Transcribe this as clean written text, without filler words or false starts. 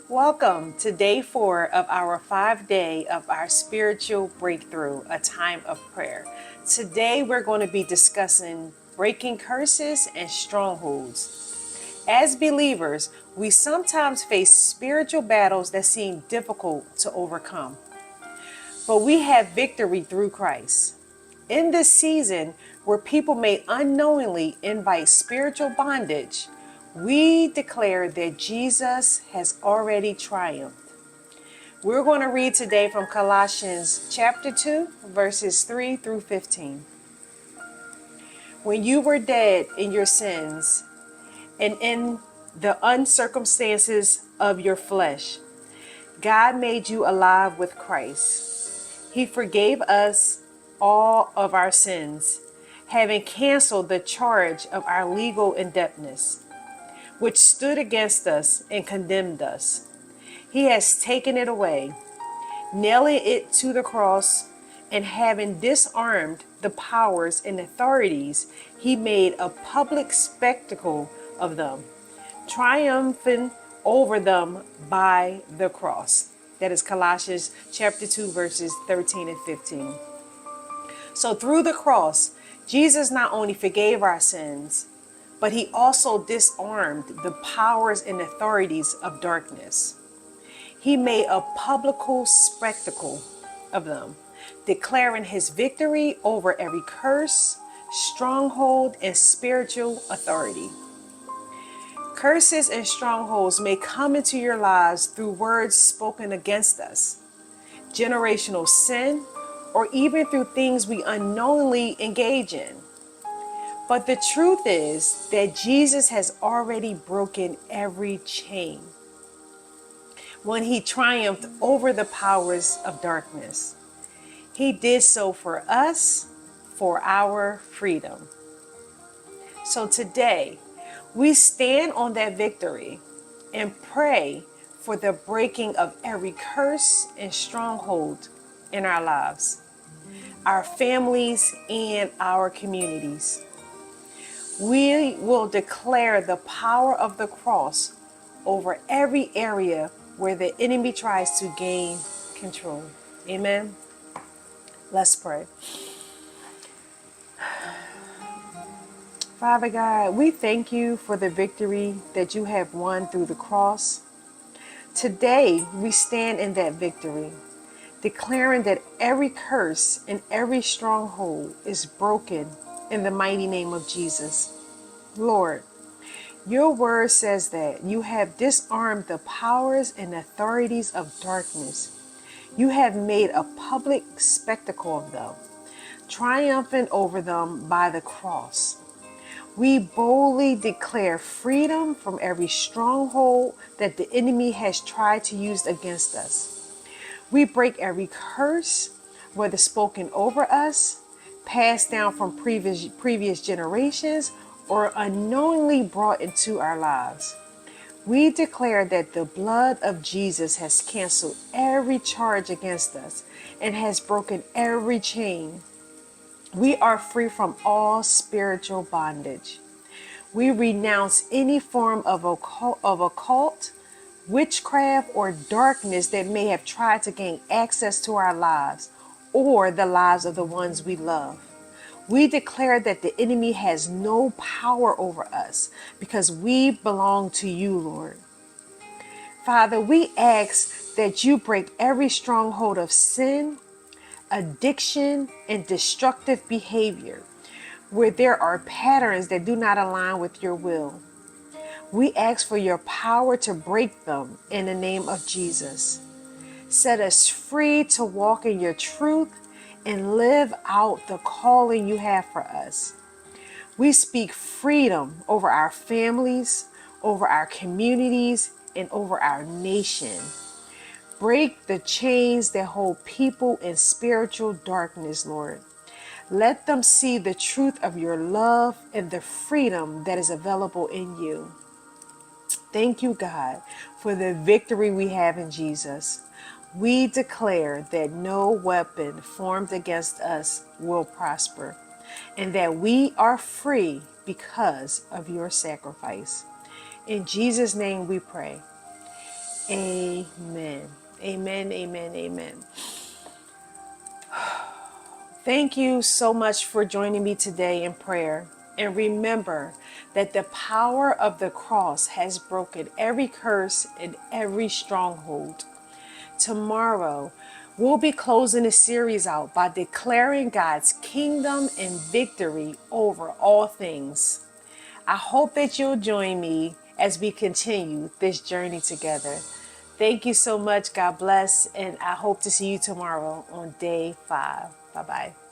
Welcome to day 4 of our 5-day of our spiritual breakthrough, a time of prayer. Today we're going to be discussing breaking curses and strongholds. As believers, we sometimes face spiritual battles that seem difficult to overcome, but we have victory through Christ. In this season, where people may unknowingly invite spiritual bondage, we declare that Jesus has already triumphed. We're going to read today from Colossians chapter 2, verses 3 through 15. When you were dead in your sins and in the uncircumstances of your flesh, God made you alive with Christ. He forgave us all of our sins, having canceled the charge of our legal indebtedness, which stood against us and condemned us. He has taken it away, nailing it to the cross, and having disarmed the powers and authorities, he made a public spectacle of them, triumphing over them by the cross. That is Colossians chapter 2, verses 13 and 15. So through the cross, Jesus not only forgave our sins, but he also disarmed the powers and authorities of darkness. He made a public spectacle of them, declaring his victory over every curse, stronghold, and spiritual authority. Curses and strongholds may come into your lives through words spoken against us, generational sin, or even through things we unknowingly engage in. But the truth is that Jesus has already broken every chain when he triumphed over the powers of darkness. He did so for us, for our freedom. So today, we stand on that victory and pray for the breaking of every curse and stronghold in our lives, our families, and our communities. We will declare the power of the cross over every area where the enemy tries to gain control. Amen. Let's pray. Father God, we thank you for the victory that you have won through the cross. Today, we stand in that victory, declaring that every curse and every stronghold is broken in the mighty name of Jesus. Lord, your word says that you have disarmed the powers and authorities of darkness. You have made a public spectacle of them, triumphing over them by the cross. We boldly declare freedom from every stronghold that the enemy has tried to use against us. We break every curse, whether spoken over us, passed down from previous generations, or unknowingly brought into our lives. We declare that the blood of Jesus has canceled every charge against us and has broken every chain. We are free from all spiritual bondage. We renounce any form of occult, witchcraft, or darkness that may have tried to gain access to our lives or the lives of the ones we love. We declare that the enemy has no power over us because we belong to you, Lord. Father, we ask that you break every stronghold of sin, addiction, and destructive behavior where there are patterns that do not align with your will. We ask for your power to break them in the name of Jesus. Set us free to walk in your truth and live out the calling you have for us. We speak freedom over our families, over our communities, and over our nation. Break the chains that hold people in spiritual darkness, Lord. Let them see the truth of your love and the freedom that is available in you. Thank you, God, for the victory we have in Jesus. We declare that no weapon formed against us will prosper, and that we are free because of your sacrifice. In Jesus' name we pray. Amen. Amen. Amen. Amen. Thank you so much for joining me today in prayer. And remember that the power of the cross has broken every curse and every stronghold. Tomorrow, we'll be closing the series out by declaring God's kingdom and victory over all things. I hope that you'll join me as we continue this journey together. Thank you so much. God bless. And I hope to see you tomorrow on day 5. Bye bye.